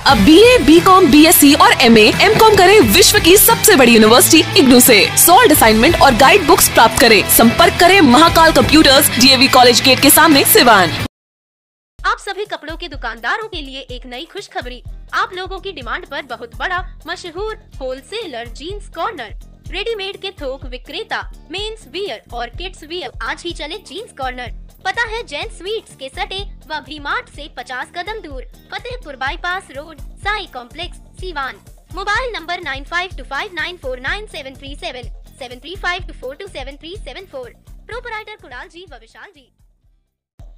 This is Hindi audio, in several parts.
अब BA, BCom, BSc और MA, MCom करें विश्व की सबसे बड़ी यूनिवर्सिटी इग्नू से। सॉल्ड असाइनमेंट और गाइड बुक्स प्राप्त करें। संपर्क करें Mahakal computers, DAV college gate के सामने, सिवान। आप सभी कपड़ों के दुकानदारों के लिए एक नई खुशखबरी। आप लोगों की डिमांड पर बहुत बड़ा मशहूर होलसेलर जीन्स कॉर्नर, रेडीमेड के थोक विक्रेता, मेंस वियर और किड्स वियर, आज ही चले जीन्स कॉर्नर। पता है जैन स्वीट्स के सटे व भी मार्ट से 50 कदम दूर, Fatehpur bypass road, Sai complex, Siwan. Mobile number 9525949737, 7352427374। Proprietor Kunal ji व विशाल जी।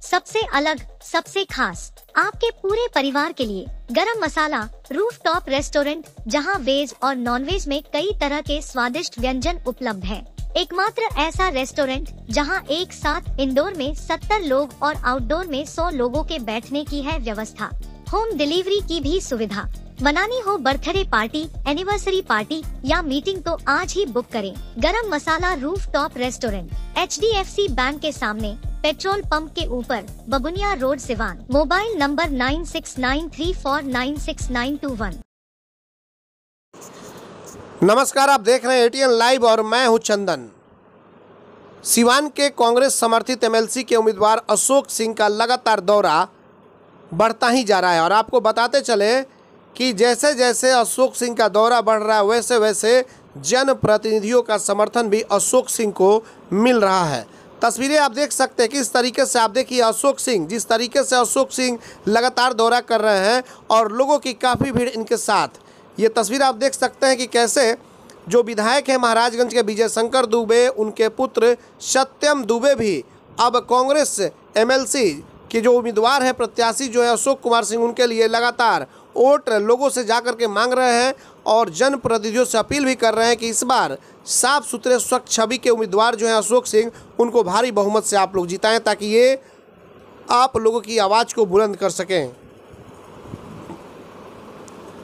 सबसे अलग, सबसे खास, आपके पूरे परिवार के लिए गरम मसाला रूफटॉप रेस्टोरेंट, जहां वेज और नॉनवेज में कई तरह के स्वादिष्ट व्यंजन उपलब्ध हैं। एकमात्र ऐसा रेस्टोरेंट जहां एक साथ इंडोर में 70 लोग और आउटडोर में 100 लोगों के बैठने की है व्यवस्था। होम डिलीवरी की भी सुविधा। मनानी हो बर्थडे पार्टी, एनिवर्सरी पार्टी या मीटिंग तो आज ही बुक करें। गरम मसाला रूफटॉप रेस्टोरेंट, HDFC बैंक के सामने, पेट्रोल पंप के ऊपर, बबुनिया रोड, सिवान। Mobile number 9693496921। नमस्कार, आप देख रहे हैं ATN लाइव और मैं हूं चंदन। सिवान के कांग्रेस समर्थित MLC के उम्मीदवार अशोक सिंह का लगातार दौरा बढ़ता ही जा रहा है और आपको बताते चले कि जैसे जैसे अशोक सिंह का दौरा बढ़ रहा है वैसे वैसे जनप्रतिनिधियों का समर्थन भी अशोक सिंह को मिल रहा है। तस्वीरें आप देख सकते हैं कि इस तरीके से आप देखिए अशोक सिंह, जिस तरीके से अशोक सिंह लगातार दौरा कर रहे हैं और लोगों की काफ़ी भीड़ इनके साथ। ये तस्वीर आप देख सकते हैं कि कैसे जो विधायक हैं महाराजगंज के विजय शंकर दुबे, उनके पुत्र सत्यम दुबे भी अब कांग्रेस MLC के जो उम्मीदवार है, प्रत्याशी जो है अशोक कुमार सिंह, उनके लिए लगातार वोट लोगों से जाकर के मांग रहे हैं और जनप्रतिनिधियों से अपील भी कर रहे हैं कि इस बार साफ सुथरे स्वच्छ छवि के उम्मीदवार जो हैं अशोक सिंह, उनको भारी बहुमत से आप लोग जिताएं ताकि ये आप लोगों की आवाज़ को बुलंद कर सकें।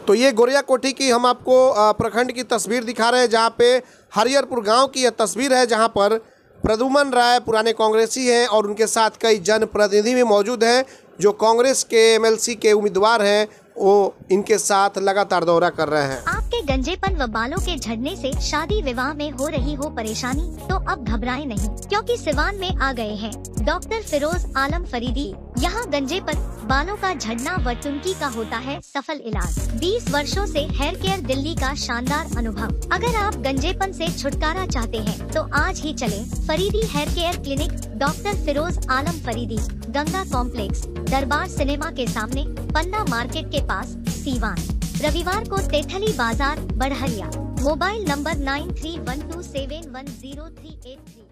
तो ये गोरिया कोठी की हम आपको प्रखंड की तस्वीर दिखा रहे हैं, जहाँ पे हरिहरपुर गांव की यह तस्वीर है, जहाँ पर प्रद्युमन राय पुराने कांग्रेसी हैं और उनके साथ कई जनप्रतिनिधि भी मौजूद हैं जो कांग्रेस के MLC के उम्मीदवार हैं, वो इनके साथ लगातार दौरा कर रहे हैं। आपके गंजेपन व बालों के झड़ने से शादी विवाह में हो रही हो परेशानी, तो अब घबराएं नहीं, क्योंकि सिवान में आ गए हैं डॉक्टर फिरोज आलम फरीदी। यहाँ गंजेपन, बालों का झड़ना व टुनकी का होता है सफल इलाज। 20 वर्षों से हेयर केयर दिल्ली का शानदार अनुभव। अगर आप गंजेपन से छुटकारा चाहते हैं तो आज ही चलें Faridi hair care clinic, doctor Firoz Alam Faridi, Ganga complex, Darbar cinema के सामने, पन्ना मार्केट के पास, सीवान। रविवार को तेथली बाजार, बड़हरिया। Mobile number 9312710383।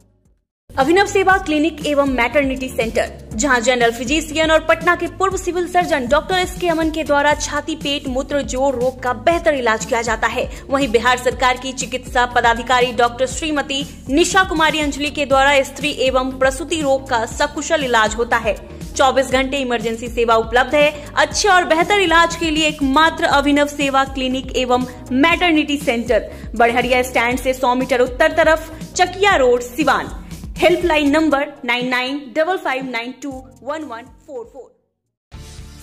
अभिनव सेवा क्लिनिक एवं मैटरनिटी सेंटर, जहां जनरल फिजिशियन और पटना के पूर्व सिविल सर्जन डॉक्टर SK अमन के द्वारा छाती, पेट, मूत्र, जोड़ रोग का बेहतर इलाज किया जाता है। वहीं बिहार सरकार की चिकित्सा पदाधिकारी डॉक्टर श्रीमती निशा कुमारी अंजलि के द्वारा स्त्री एवं प्रसूति रोग का सकुशल इलाज होता है। 24 घंटे इमरजेंसी सेवा उपलब्ध है। अच्छे और बेहतर इलाज के लिए एकमात्र अभिनव सेवा क्लिनिक एवं मैटरनिटी सेंटर, बड़हरिया स्टैंड से 100 मीटर उत्तर तरफ, Chakiya road, Siwan. Helpline number 9955921144।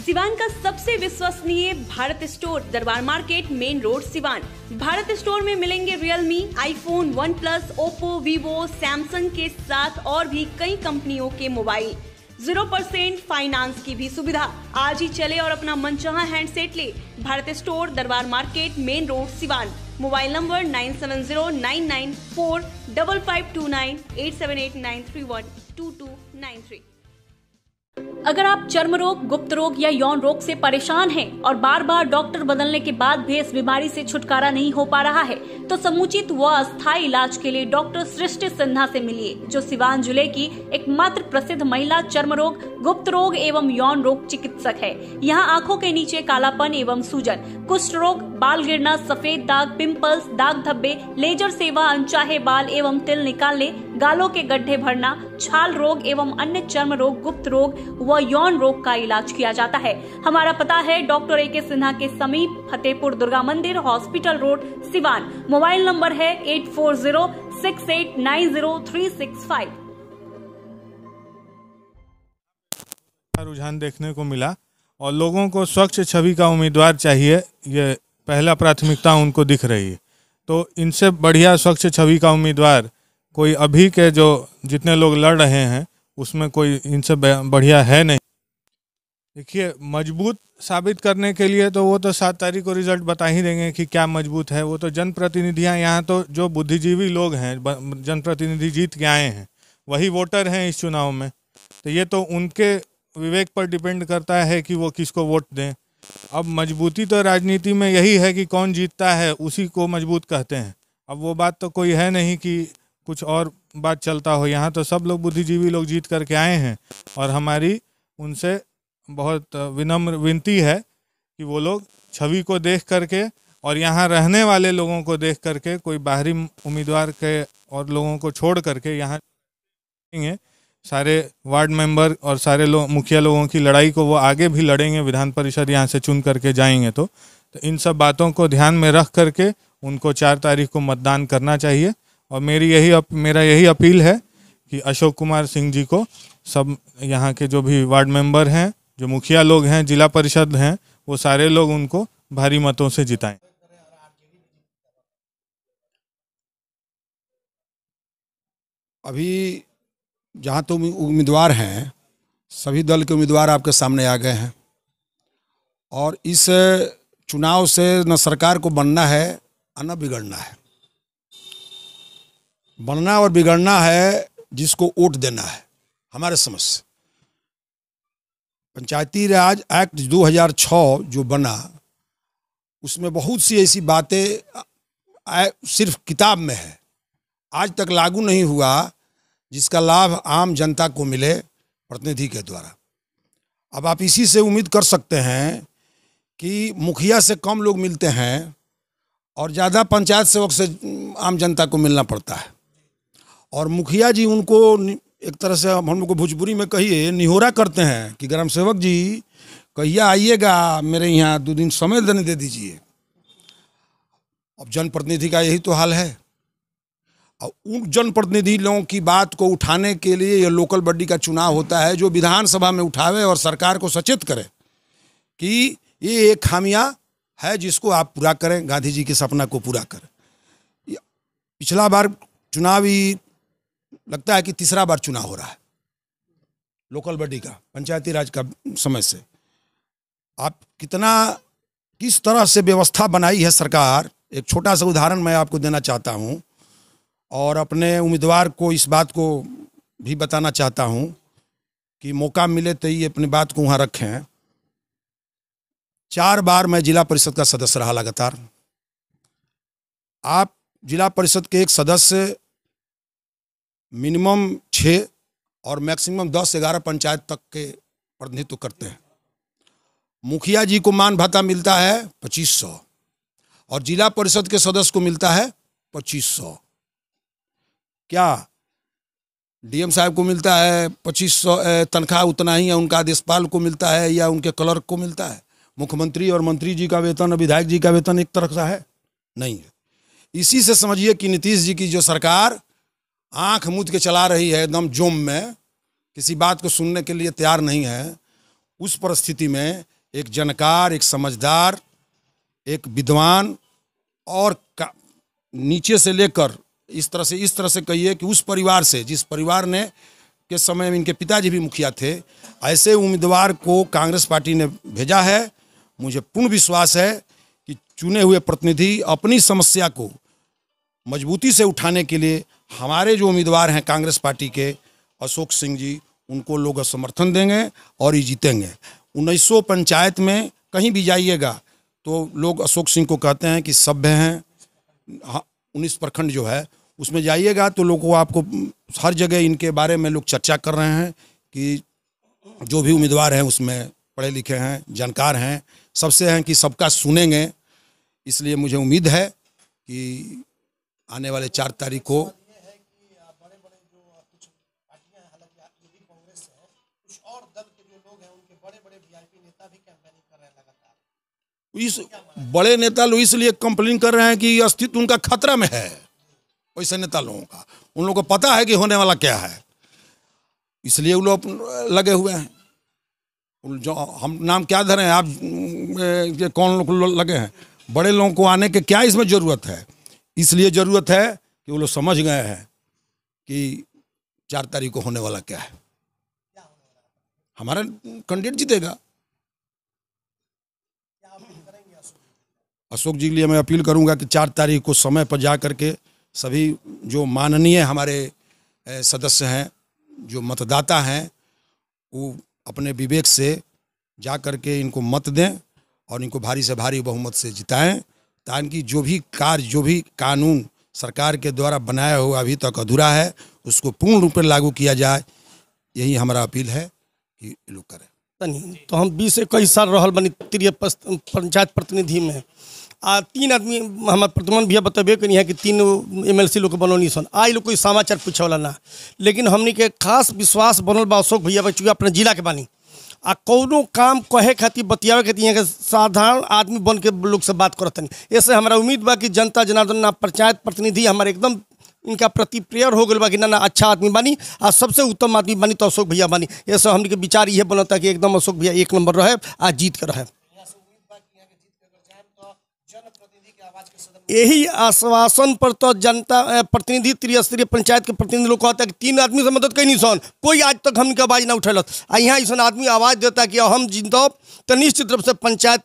Siwan का सबसे विश्वसनीय Bharat store, Darbar market, main road, Siwan. Bharat store में मिलेंगे Realme, iPhone, OnePlus, Oppo, Vivo, Samsung के साथ और भी कई कंपनियों के मोबाइल। 0% फाइनेंस की भी सुविधा। आज ही चले और अपना मनचाहा हैंडसेट ले। Bharat store, Darbar market, main road, Siwan. Mobile number 9709945529, 8789312293। अगर आप चर्म रोग, गुप्त रोग या यौन रोग से परेशान हैं और बार बार डॉक्टर बदलने के बाद भी इस बीमारी से छुटकारा नहीं हो पा रहा है, तो समुचित व अस्थायी इलाज के लिए डॉक्टर सृष्टि सिन्हा से मिलिए, जो सिवान जिले की एकमात्र प्रसिद्ध महिला चर्म रोग, गुप्त रोग एवं यौन रोग चिकित्सक है। यहाँ आंखों के नीचे कालापन एवं सूजन, कुष्ठ रोग, बाल गिरना, सफेद दाग, पिंपल्स, दाग धब्बे, लेजर सेवा, अनचाहे बाल एवं तिल निकालने, गालों के गड्ढे भरना, छाल रोग एवं अन्य चर्म रोग, गुप्त रोग व यौन रोग का इलाज किया जाता है। हमारा पता है डॉक्टर AK सिन्हा के समीप, फतेहपुर दुर्गा मंदिर, hospital road, Siwan. Mobile number है 8406890365। रुझान देखने को मिला और लोगों को स्वच्छ छवि का उम्मीदवार चाहिए, ये पहला प्राथमिकता उनको दिख रही है। तो इनसे बढ़िया स्वच्छ छवि का उम्मीदवार कोई अभी के जो जितने लोग लड़ रहे हैं उसमें कोई इनसे बढ़िया है नहीं। देखिए, मजबूत साबित करने के लिए तो वो तो 7 तारीख को रिजल्ट बता ही देंगे कि क्या मजबूत है। वो तो जनप्रतिनिधियाँ, यहाँ तो जो बुद्धिजीवी लोग हैं, जनप्रतिनिधि जीत के आए हैं, वही वोटर हैं इस चुनाव में। तो ये तो उनके विवेक पर डिपेंड करता है कि वो किसको वोट दें। अब मजबूती तो राजनीति में यही है कि कौन जीतता है उसी को मजबूत कहते हैं। अब वो बात तो कोई है नहीं कि कुछ और बात चलता हो। यहाँ तो सब लोग बुद्धिजीवी लोग जीत करके आए हैं और हमारी उनसे बहुत विनम्र विनती है कि वो लोग छवि को देख करके और यहाँ रहने वाले लोगों को देख करके, कोई बाहरी उम्मीदवार के और लोगों को छोड़ करके यहाँ सारे वार्ड मेंबर और सारे मुखिया लोगों की लड़ाई को वो आगे भी लड़ेंगे। विधान परिषद यहाँ से चुन करके जाएंगे तो इन सब बातों को ध्यान में रख करके उनको 4 तारीख को मतदान करना चाहिए। और मेरा यही अपील है कि अशोक कुमार सिंह जी को सब यहाँ के जो भी वार्ड मेंबर हैं, जो मुखिया लोग हैं, जिला परिषद हैं, वो सारे लोग उनको भारी मतों से जिताएं। अभी जहाँ तो उम्मीदवार हैं, सभी दल के उम्मीदवार आपके सामने आ गए हैं और इस चुनाव से न सरकार को बनना है और न बिगड़ना है। बनना और बिगड़ना है जिसको वोट देना है। हमारे समझ से पंचायती राज एक्ट 2006 जो बना, उसमें बहुत सी ऐसी बातें सिर्फ किताब में है, आज तक लागू नहीं हुआ, जिसका लाभ आम जनता को मिले प्रतिनिधि के द्वारा। अब आप इसी से उम्मीद कर सकते हैं कि मुखिया से कम लोग मिलते हैं और ज़्यादा पंचायत सेवक से आम जनता को मिलना पड़ता है। और मुखिया जी उनको एक तरह से हम लोग को भोजपुरी में कहिए निहोरा करते हैं कि ग्राम सेवक जी कहिया आइएगा, मेरे यहाँ 2 दिन समय देने दे दीजिए। अब जनप्रतिनिधि का यही तो हाल है। और उन जनप्रतिनिधि लोगों की बात को उठाने के लिए ये लोकल बॉडी का चुनाव होता है, जो विधानसभा में उठावे और सरकार को सचेत करे कि ये एक खामियां है जिसको आप पूरा करें, गांधी जी के सपना को पूरा करें। पिछला बार चुनावी लगता है कि 3रा बार चुनाव हो रहा है लोकल बॉडी का, पंचायती राज का समय से। आप किस तरह से व्यवस्था बनाई है सरकार, एक छोटा सा उदाहरण मैं आपको देना चाहता हूं और अपने उम्मीदवार को इस बात को भी बताना चाहता हूं कि मौका मिले तो ये अपनी बात को वहाँ रखें। 4 बार मैं जिला परिषद का सदस्य रहा लगातार। आप जिला परिषद के एक सदस्य मिनिमम 6 और मैक्सिमम 10-11 पंचायत तक के प्रतिनिधित्व करते हैं। मुखिया जी को मान भत्ता मिलता है 2500 और जिला परिषद के सदस्य को मिलता है 2500। क्या डीएम साहब को मिलता है 2500 तनख्वाह उतना ही है, उनका आदेशपाल को मिलता है या उनके क्लर्क को मिलता है? मुख्यमंत्री और मंत्री जी का वेतन और विधायक जी का वेतन एक तरह का है? नहीं है। इसी से समझिए कि नीतीश जी की जो सरकार आंख मूंद के चला रही है, एकदम जोम में, किसी बात को सुनने के लिए तैयार नहीं है। उस परिस्थिति में एक जानकार, एक समझदार, एक विद्वान और नीचे से लेकर इस तरह से कहिए कि उस परिवार से, जिस परिवार ने के समय में इनके पिताजी भी मुखिया थे, ऐसे उम्मीदवार को कांग्रेस पार्टी ने भेजा है। मुझे पूर्ण विश्वास है कि चुने हुए प्रतिनिधि अपनी समस्या को मजबूती से उठाने के लिए हमारे जो उम्मीदवार हैं कांग्रेस पार्टी के अशोक सिंह जी, उनको लोग समर्थन देंगे और ये जीतेंगे। 1900 पंचायत में कहीं भी जाइएगा तो लोग अशोक सिंह को कहते हैं कि सभ्य हैं। 19 प्रखंड जो है उसमें जाइएगा तो लोगों को आपको हर जगह इनके बारे में लोग चर्चा कर रहे हैं कि जो भी उम्मीदवार हैं उसमें पढ़े लिखे हैं, जानकार हैं, सबसे हैं कि सबका सुनेंगे। इसलिए मुझे उम्मीद है कि आने वाले 4 तारीख को इस बड़े नेता लोग इसलिए कंप्लेन कर रहे हैं कि अस्तित्व उनका खतरा में है। वैसे नेता लोगों का, उन लोगों को पता है कि होने वाला क्या है, इसलिए वो लोग लगे हुए हैं। जो हम नाम क्या धरे हैं आप, ये कौन लोग लगे हैं, बड़े लोगों को आने के क्या इसमें ज़रूरत है? इसलिए ज़रूरत है कि वो लोग समझ गए हैं कि 4 तारीख को होने वाला क्या है। हमारा कैंडिडेट जीतेगा। अशोक जी के लिए मैं अपील करूंगा कि 4 तारीख को समय पर जा करके सभी जो माननीय हमारे सदस्य हैं, जो मतदाता हैं, वो अपने विवेक से जा करके इनको मत दें और इनको भारी से भारी बहुमत से जिताएं, ताकि जो भी कार्य, जो भी कानून सरकार के द्वारा बनाया हुआ अभी तक अधूरा है, उसको पूर्ण रूप में लागू किया जाए। यही हमारा अपील है कि लोग करें। तो हम 20-21 साल रहल बनी त्रिय पंचायत प्रतिनिधि में। 3 आदमी हमारे प्रतिमन भैया बतेबे कनी है कि 3 MLC लोग बनौनी सन। आज लोग कोई समाचार पूछे वाला ना, लेकिन हमनी के खास विश्वास बनल बा अशोक भैया चूँकि अपने जिला के बानी आ कौनो काम कहे खातिर बतियावे खातिर यहाँ के साधारण आदमी बन के लोग से बात करते नहीं। ऐसे हमारा उम्मीद बा कि जनता जनार्दन ना पंचायत प्रतिनिधि हमारे एकदम इनका प्रति प्रेयर हो गया बा कि ना अच्छा आदमी बानी आ सबसे उत्तम आदमी बानी तो अशोक भैया बानी। ऐसे हमने के विचार ये बनता कि एकदम अशोक भैया 1 नंबर रहे आ जीत कर रहे। यही आश्वासन पर तो जनता प्रतिनिधि त्रिस्तरीय पंचायत के प्रतिनिधि लोग कहता है कि 3 आदमी से मदद कहीं नहीं सन, कोई आज तक हमने आवाज़ ना उठेलत। यहाँ ऐसा आदमी आवाज़ देता कि हम जीतब तो निश्चित रूप से पंचायत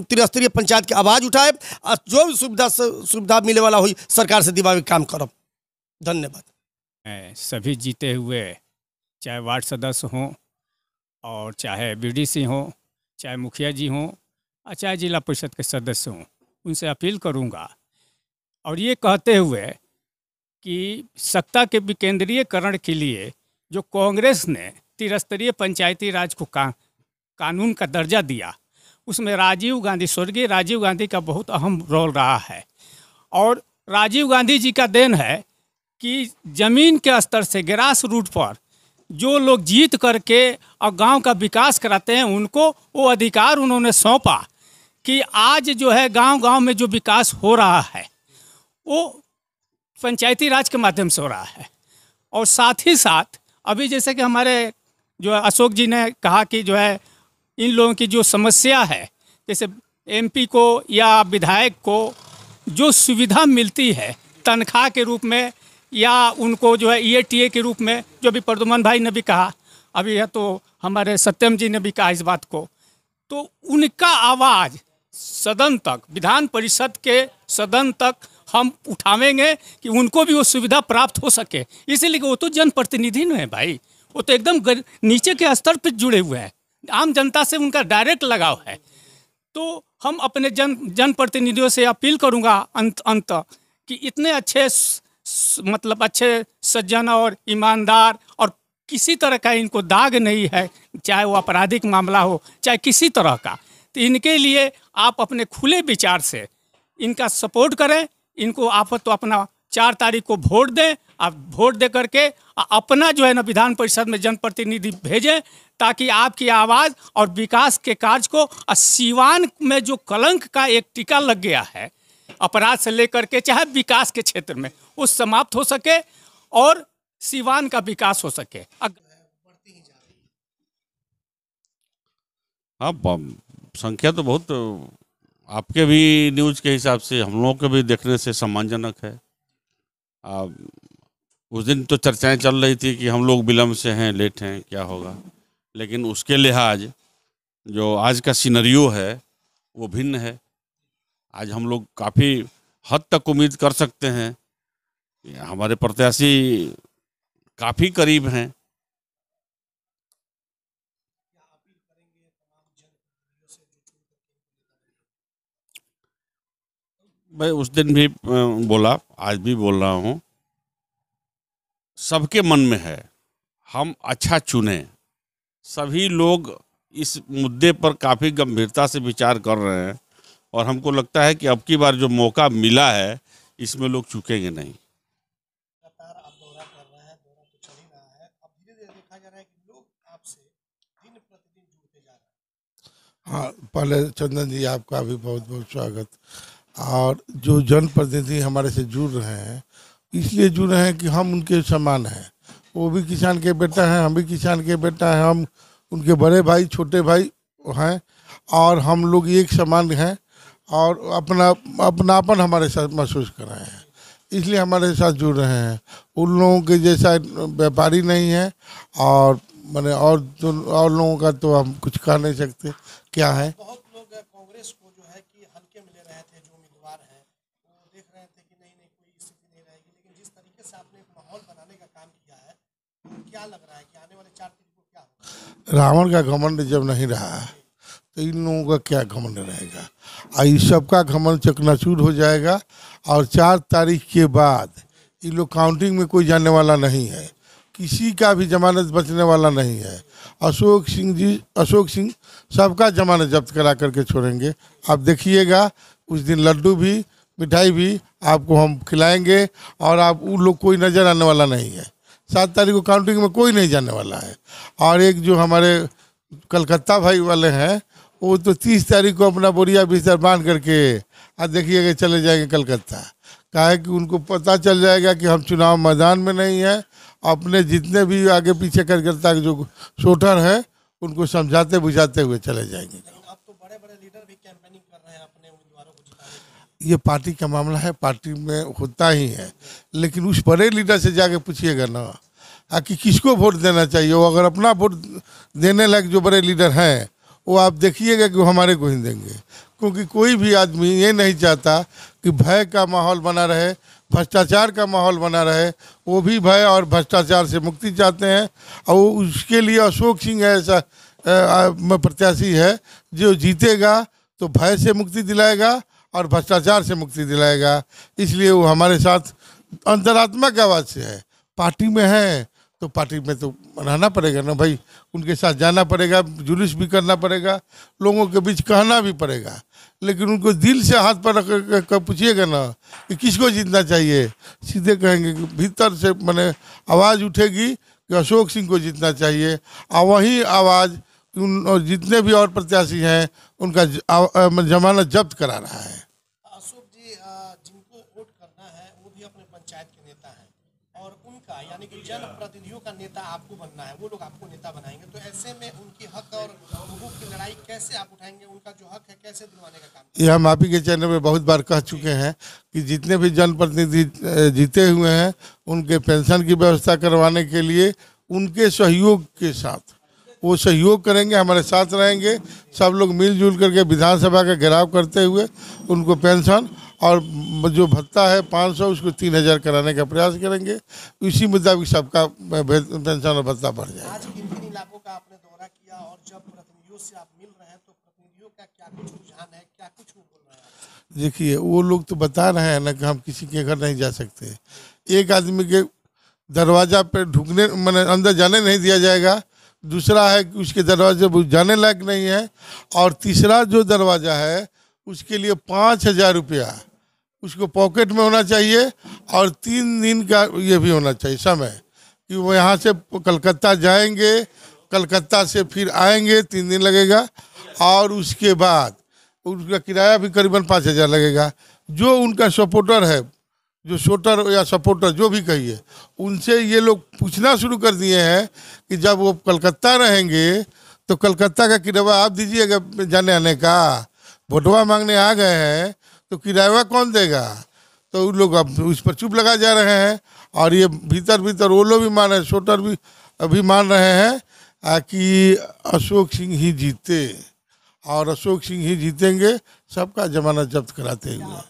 त्रिस्तरीय पंचायत की आवाज़ उठाए और जो भी सुविधा मिले वाला हुई सरकार से दिवावे काम करब। धन्यवाद। सभी जीते हुए चाहे वार्ड सदस्य हों और चाहे BDC हों, चाहे मुखिया जी हों और चाहे जिला परिषद के सदस्य हों, उनसे अपील करूंगा और ये कहते हुए कि सत्ता के विकेंद्रीयकरण के लिए जो कांग्रेस ने त्रिस्तरीय पंचायती राज को कानून का दर्जा दिया, उसमें राजीव गांधी, स्वर्गीय राजीव गांधी का बहुत अहम रोल रहा है। और राजीव गांधी जी का देन है कि ज़मीन के स्तर से ग्रास रूट पर जो लोग जीत करके और गांव का विकास कराते हैं, उनको वो अधिकार उन्होंने सौंपा कि आज जो है गांव-गांव में जो विकास हो रहा है वो पंचायती राज के माध्यम से हो रहा है। और साथ ही साथ अभी जैसे कि हमारे जो अशोक जी ने कहा कि जो है इन लोगों की जो समस्या है, जैसे MP को या विधायक को जो सुविधा मिलती है तनख्वाह के रूप में या उनको जो है EATA के रूप में, जो भी प्रद्युमन भाई ने भी कहा, अभी है तो हमारे सत्यम जी ने भी कहा इस बात को, तो उनका आवाज़ सदन तक, विधान परिषद के सदन तक हम उठावेंगे कि उनको भी वो सुविधा प्राप्त हो सके। इसीलिए वो तो जनप्रतिनिधि नहीं है भाई, वो तो एकदम नीचे के स्तर पर जुड़े हुए हैं, आम जनता से उनका डायरेक्ट लगाव है। तो हम अपने जनप्रतिनिधियों से अपील करूंगा अंत कि इतने अच्छे मतलब अच्छे सज्जन और ईमानदार और किसी तरह का इनको दाग नहीं है, चाहे वो आपराधिक मामला हो चाहे किसी तरह का, तो इनके लिए आप अपने खुले विचार से इनका सपोर्ट करें। इनको आप तो अपना 4 तारीख को वोट दें, आप वोट दे करके अपना जो है ना विधान परिषद में जनप्रतिनिधि भेजें, ताकि आपकी आवाज़ और विकास के कार्य को, सीवान में जो कलंक का एक टीका लग गया है अपराध से लेकर के चाहे विकास के क्षेत्र में, वो समाप्त हो सके और सीवान का विकास हो सके। हाँ, संख्या तो बहुत आपके भी न्यूज़ के हिसाब से, हम लोगों के भी देखने से सम्मानजनक है। उस दिन तो चर्चाएं चल रही थी कि हम लोग विलम्ब से हैं, लेट हैं, क्या होगा, लेकिन उसके लिहाज जो आज का सिनेरियो है वो भिन्न है। आज हम लोग काफ़ी हद तक उम्मीद कर सकते हैं कि हमारे प्रत्याशी काफ़ी करीब हैं। मैं उस दिन भी बोला, आज भी बोल रहा हूँ, सबके मन में है हम अच्छा चुने। सभी लोग इस मुद्दे पर काफ़ी गंभीरता से विचार कर रहे हैं और हमको लगता है कि अब की बार जो मौका मिला है इसमें लोग चूकेंगे नहीं। हाँ, पहले चंदन जी आपका भी बहुत बहुत स्वागत। और जो जनप्रतिनिधि हमारे से जुड़ रहे हैं, इसलिए जुड़ रहे हैं कि हम उनके समान हैं। वो भी किसान के बेटा हैं, हम भी किसान के बेटा हैं। हम उनके बड़े भाई छोटे भाई हैं और हम लोग एक समान हैं और अपनापन हमारे साथ महसूस कर रहे हैं, इसलिए हमारे साथ जुड़ रहे हैं। उन लोगों के जैसा व्यापारी नहीं है और मैंने और लोगों का तो हम कुछ कह नहीं सकते क्या है। बहुत लोग कांग्रेस को जो है कि हल्के में ले रहे थे, जो उम्मीदवार हैं वो देख रहे थे कि नहीं कोई स्थिति नहीं रहेगी, लेकिन जिस तरीके से आपने एक माहौल बनाने का काम किया है, तो क्या लग रहा है कि आने वाले 4 तारीख को क्या होगा? रावण का घमंड जब नहीं रहा तो इन लोगों का क्या घमंड रहेगा, और इस सबका घमंड चकनाचूर हो जाएगा। और 4 तारीख के बाद इन लोग काउंटिंग में कोई जाने वाला नहीं है, किसी का भी जमानत बचने वाला नहीं है। अशोक सिंह सबका जमानत जब्त करा करके छोड़ेंगे। आप देखिएगा उस दिन लड्डू भी मिठाई भी आपको हम खिलाएंगे और आप उन लोग कोई नज़र आने वाला नहीं है। 7 तारीख को काउंटिंग में कोई नहीं जाने वाला है। और एक जो हमारे कलकत्ता भाई वाले हैं वो तो 30 तारीख को अपना बोरिया बिस्तर बांध करके आज देखिएगा चले जाएंगे कलकत्ता। कहा है कि उनको पता चल जाएगा कि हम चुनाव मैदान में नहीं है, अपने जितने भी आगे पीछे कलकत्ता के जो शोटर हैं उनको समझाते बुझाते हुए चले जाएंगे। अब तो बड़े-बड़े लीडर भी कैंपेनिंग कर रहे हैं अपने उम्मीदवारों को जिताने। ये पार्टी का मामला है, पार्टी में होता ही है, लेकिन उस बड़े लीडर से जाके पूछिएगा ना कि किसको वोट देना चाहिए। वो अगर अपना वोट देने लायक जो बड़े लीडर हैं वो आप देखिएगा कि वो हमारे को ही देंगे, क्योंकि कोई भी आदमी ये नहीं चाहता कि भय का माहौल बना रहे, भ्रष्टाचार का माहौल बना रहे। वो भी भय और भ्रष्टाचार से मुक्ति चाहते हैं और उसके लिए अशोक सिंह ऐसा प्रत्याशी है जो जीतेगा तो भय से मुक्ति दिलाएगा और भ्रष्टाचार से मुक्ति दिलाएगा। इसलिए वो हमारे साथ अंतरात्मा की आवाज़ से है। पार्टी में है तो पार्टी में तो रहना पड़ेगा ना भाई, उनके साथ जाना पड़ेगा, जुलूस भी करना पड़ेगा, लोगों के बीच कहना भी पड़ेगा, लेकिन उनको दिल से हाथ पर रख कर पूछिएगा ना कि किसको जीतना चाहिए, सीधे कहेंगे कि भीतर से मैंने आवाज़ उठेगी कि अशोक सिंह को जीतना चाहिए। और वही आवाज़ उन जितने भी और प्रत्याशी हैं उनका जमानत जब्त करा रहा है। अशोक जी जिनको वोट करना है वो भी अपने पंचायत के नेता हैं और उनका यानी कि जनप्रतिनिधियों का नेता आपको बनना है, वो लोग आपको नेता बनाएंगे, तो ऐसे में उनकी हक और हुकूक की लड़ाई कैसे आप उठाएंगे? उनका जो हक है कैसे दिलवाने का काम? ये हम आप ही के चैनल में बहुत बार कह चुके हैं कि जितने भी जनप्रतिनिधि जीते हुए हैं उनके पेंशन की व्यवस्था करवाने के लिए उनके सहयोग के साथ वो सहयोग करेंगे, हमारे साथ रहेंगे। सब लोग मिलजुल करके विधानसभा का घेराव करते हुए उनको पेंशन और जो भत्ता है 500 उसको 3000 कराने का प्रयास करेंगे। इसी मुताबिक सबका पेंशन और भत्ता बढ़ जाएगा। आज किन इलाकों का आपने दौरा किया और जब प्रतिनिधियों से आप मिल रहे हैं तो प्रतिनिधियों का क्या कुछ रुझान है, क्या कुछ वो बोल रहे हैं? देखिए वो लोग तो बता रहे हैं ना कि हम किसी के घर नहीं जा सकते, एक आदमी के दरवाजा पे ढुकने मैंने अंदर जाने नहीं दिया जाएगा, दूसरा है कि उसके दरवाजे जाने लायक नहीं है, और तीसरा जो दरवाज़ा है उसके लिए 5000 रुपया उसको पॉकेट में होना चाहिए और 3 दिन का ये भी होना चाहिए समय कि वो यहाँ से कलकत्ता जाएंगे, कलकत्ता से फिर आएंगे, 3 दिन लगेगा और उसके बाद उसका किराया भी करीबन 5000 लगेगा। जो उनका सपोर्टर है, जो शोटर या सपोर्टर जो भी कहिए, उनसे ये लोग पूछना शुरू कर दिए हैं कि जब वो कलकत्ता रहेंगे तो कलकत्ता का किराया आप दीजिएगा जाने आने का, वोटवा मांगने आ गए हैं तो किराया कौन देगा? तो उन लोग अब उस पर चुप लगा जा रहे हैं और ये भीतर वो लोग भी मान रहे हैं, शोटर भी अभी मान रहे हैं कि अशोक सिंह ही जीते और अशोक सिंह ही जीतेंगे, सबका जमानत जब्त कराते हुए।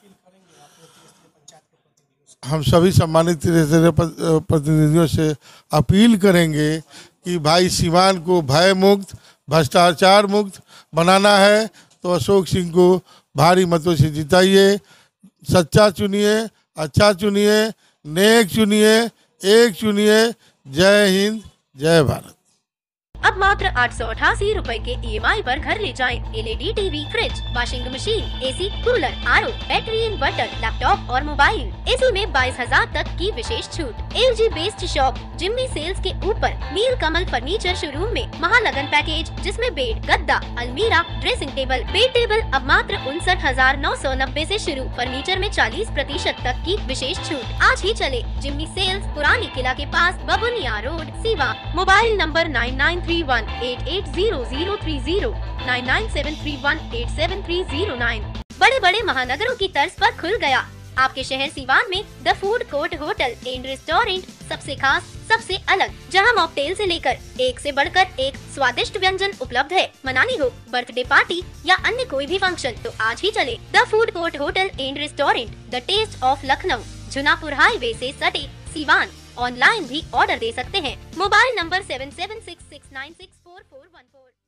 हम सभी सम्मानित प्रतिनिधियों से अपील करेंगे कि भाई सीवान को भय मुक्त, भ्रष्टाचार मुक्त बनाना है तो अशोक सिंह को भारी मतों से जिताइए। सच्चा चुनिए, अच्छा चुनिए, नेक चुनिए, एक चुनिए। जय हिंद, जय भारत। अब मात्र 888 रुपए के EMI पर घर ले जाएं LED TV, fridge, washing machine, AC, cooler, RO, battery inverter, laptop और मोबाइल। इसी में 22,000 तक की विशेष छूट। LG best shop Jimmy sales के ऊपर नील कमल फर्नीचर शोरूम में महालगन पैकेज, जिसमें बेड, गद्दा, अलमीरा, ड्रेसिंग टेबल, बेड टेबल अब मात्र 59,990 से शुरू। फर्नीचर में 40% तक की विशेष छूट। आज ही चले जिम्मी सेल्स, पुरानी किला के पास, बबुनिया रोड, सीवा। Mobile number 9932 9973188030 9973187309। बड़े बड़े महानगरों की तर्ज पर खुल गया आपके शहर सीवान में the food court hotel and restaurant. सबसे खास, सबसे अलग, जहां मॉकटेल से लेकर एक से बढ़कर एक स्वादिष्ट व्यंजन उपलब्ध है। मनानी हो बर्थडे पार्टी या अन्य कोई भी फंक्शन तो आज ही चले the food court hotel and restaurant, the taste of Lucknow, Junapur highway से सटे सीवान। ऑनलाइन भी ऑर्डर दे सकते हैं। Mobile number 7766964414।